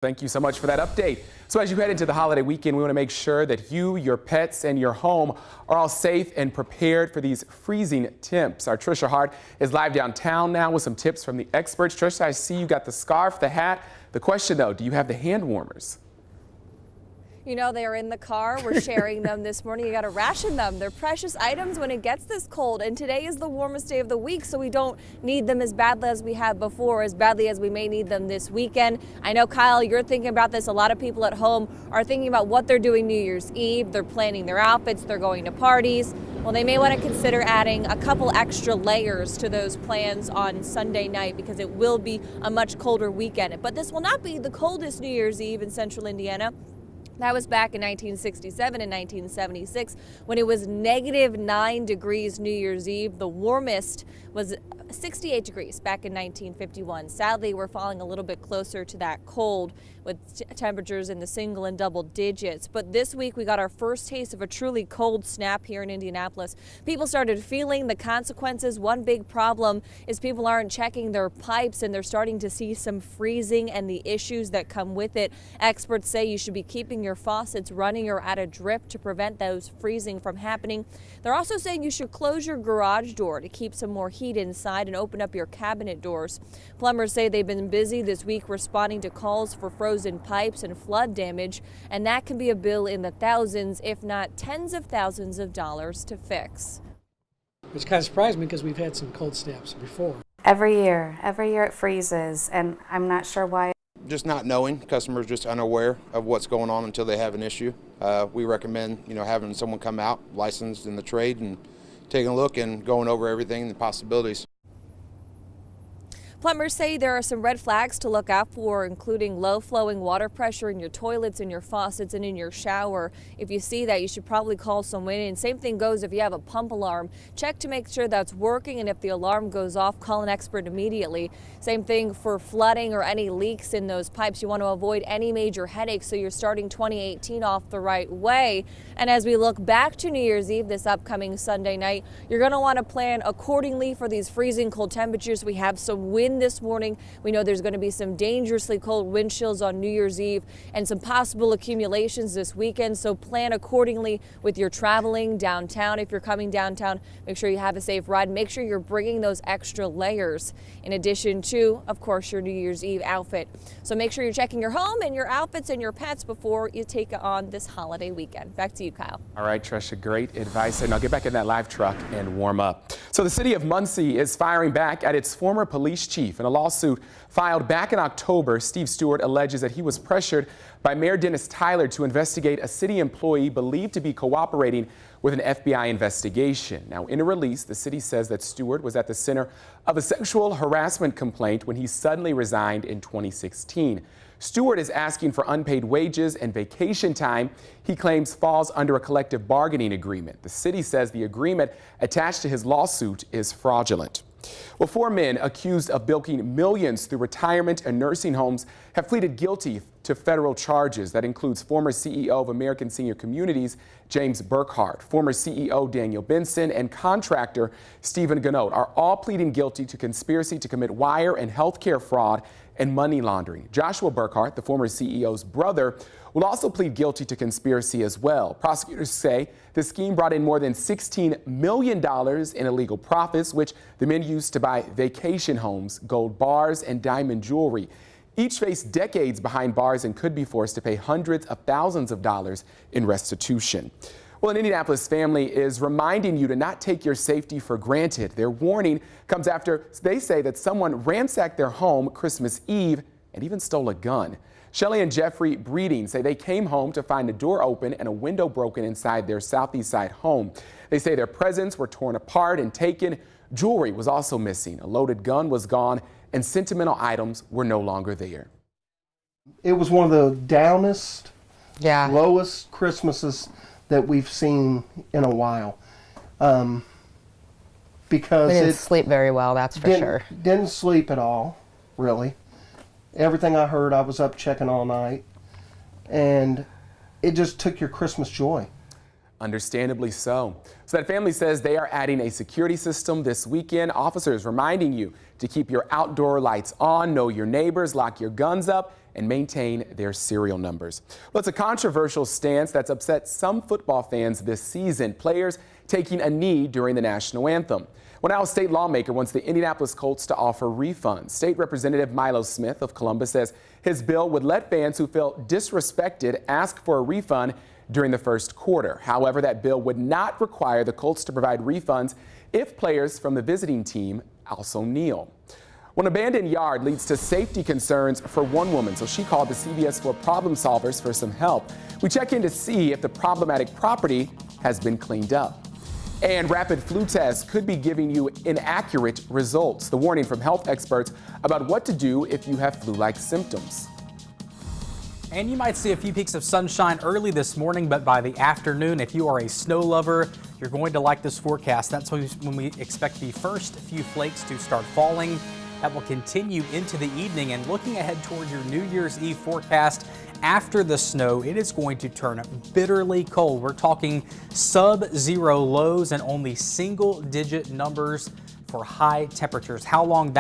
Thank you so much for that update. So as you head into the holiday weekend, we want to make sure that you, your pets, and your home are all safe and prepared for these freezing temps. Our Trisha Hart is live downtown now with some tips from the experts. Trisha, I see you got the scarf, the hat. The question though, do you have the hand warmers? You know, they are in the car. We're sharing them this morning. You got to ration them. They're precious items when it gets this cold. And today is the warmest day of the week, so we don't need them as badly as we have before, as badly as we may need them this weekend. I know, Kyle, you're thinking about this. A lot of people at home are thinking about what they're doing New Year's Eve. They're planning their outfits. They're going to parties. Well, they may want to consider adding a couple extra layers to those plans on Sunday night because it will be a much colder weekend. But this will not be the coldest New Year's Eve in central Indiana. That was back in 1967 and 1976 when it was -9 degrees New Year's Eve. The warmest was 68 degrees back in 1951. Sadly, we're falling a little bit closer to that cold with temperatures in the single and double digits. But this week we got our first taste of a truly cold snap here in Indianapolis. People started feeling the consequences. One big problem is people aren't checking their pipes and they're starting to see some freezing and the issues that come with it. Experts say you should be keeping your faucets running or at a drip to prevent those freezing from happening. They're also saying you should close your garage door to keep some more heat inside and open up your cabinet doors. Plumbers say they've been busy this week responding to calls for frozen pipes and flood damage, and that can be a bill in the thousands, if not tens of thousands of dollars to fix. Which kind of surprised me because we've had some cold snaps before. Every year it freezes, and I'm not sure why. Just not knowing, customers just unaware of what's going on until they have an issue. We recommend, having someone come out licensed in the trade and taking a look and going over everything and the possibilities. Plumbers say there are some red flags to look out for, including low flowing water pressure in your toilets, in your faucets, and in your shower. If you see that, you should probably call someone in. Same thing goes if you have a pump alarm. Check to make sure that's working, and if the alarm goes off, call an expert immediately. Same thing for flooding or any leaks in those pipes. You want to avoid any major headaches so you're starting 2018 off the right way. And as we look back to New Year's Eve this upcoming Sunday night, you're going to want to plan accordingly for these freezing cold temperatures. We have some wind this morning. We know there's going to be some dangerously cold wind chills on New Year's Eve and some possible accumulations this weekend. So plan accordingly with your traveling downtown. If you're coming downtown, make sure you have a safe ride. Make sure you're bringing those extra layers in addition to, of course, your New Year's Eve outfit. So make sure you're checking your home and your outfits and your pets before you take on this holiday weekend. Back to you, Kyle. All right, Trisha, great advice. And I'll get back in that live truck and warm up. So the city of Muncie is firing back at its former police chief. In a lawsuit filed back in October, Steve Stewart alleges that he was pressured by Mayor Dennis Tyler to investigate a city employee believed to be cooperating with an FBI investigation. Now, in a release, the city says that Stewart was at the center of a sexual harassment complaint when he suddenly resigned in 2016. Stewart is asking for unpaid wages and vacation time he claims falls under a collective bargaining agreement. The city says the agreement attached to his lawsuit is fraudulent. Well, 4 men accused of bilking millions through retirement and nursing homes have pleaded guilty to federal charges. That includes former CEO of American Senior Communities, James Burkhart, former CEO Daniel Benson, and contractor Stephen Gannott are all pleading guilty to conspiracy to commit wire and healthcare fraud and money laundering. Joshua Burkhart, the former CEO's brother, will also plead guilty to conspiracy as well. Prosecutors say the scheme brought in more than $16 million in illegal profits, which the men used to buy vacation homes, gold bars, and diamond jewelry. Each face decades behind bars and could be forced to pay hundreds of thousands of dollars in restitution. Well, an Indianapolis family is reminding you to not take your safety for granted. Their warning comes after they say that someone ransacked their home Christmas Eve and even stole a gun. Shelley and Jeffrey Breeding say they came home to find the door open and a window broken inside their southeast side home. They say their presents were torn apart and taken. Jewelry was also missing. A loaded gun was gone and sentimental items were no longer there. It was one of the downest, lowest Christmases that we've seen in a while. Because we didn't sleep very well, that's for sure. Didn't sleep at all, really. Everything I heard, I was up checking all night. And it just took your Christmas joy. Understandably so. So that family says they are adding a security system this weekend. Officers reminding you to keep your outdoor lights on, know your neighbors, lock your guns up, and maintain their serial numbers. Well, it's a controversial stance that's upset some football fans this season. Players taking a knee during the national anthem. Well, now a state lawmaker wants the Indianapolis Colts to offer refunds. State Representative Milo Smith of Columbus says his bill would let fans who felt disrespected ask for a refund during the first quarter. However, that bill would not require the Colts to provide refunds if players from the visiting team also kneel. Well, an abandoned yard leads to safety concerns for one woman, so she called the CBS 4 Problem Solvers for some help. We check in to see if the problematic property has been cleaned up. And rapid flu tests could be giving you inaccurate results. The warning from health experts about what to do if you have flu-like symptoms. And you might see a few peaks of sunshine early this morning, but by the afternoon, if you are a snow lover, you're going to like this forecast. That's when we expect the first few flakes to start falling. That will continue into the evening, and looking ahead toward your New Year's Eve forecast, after the snow, it is going to turn bitterly cold. We're talking sub-zero lows and only single-digit numbers for high temperatures. How long that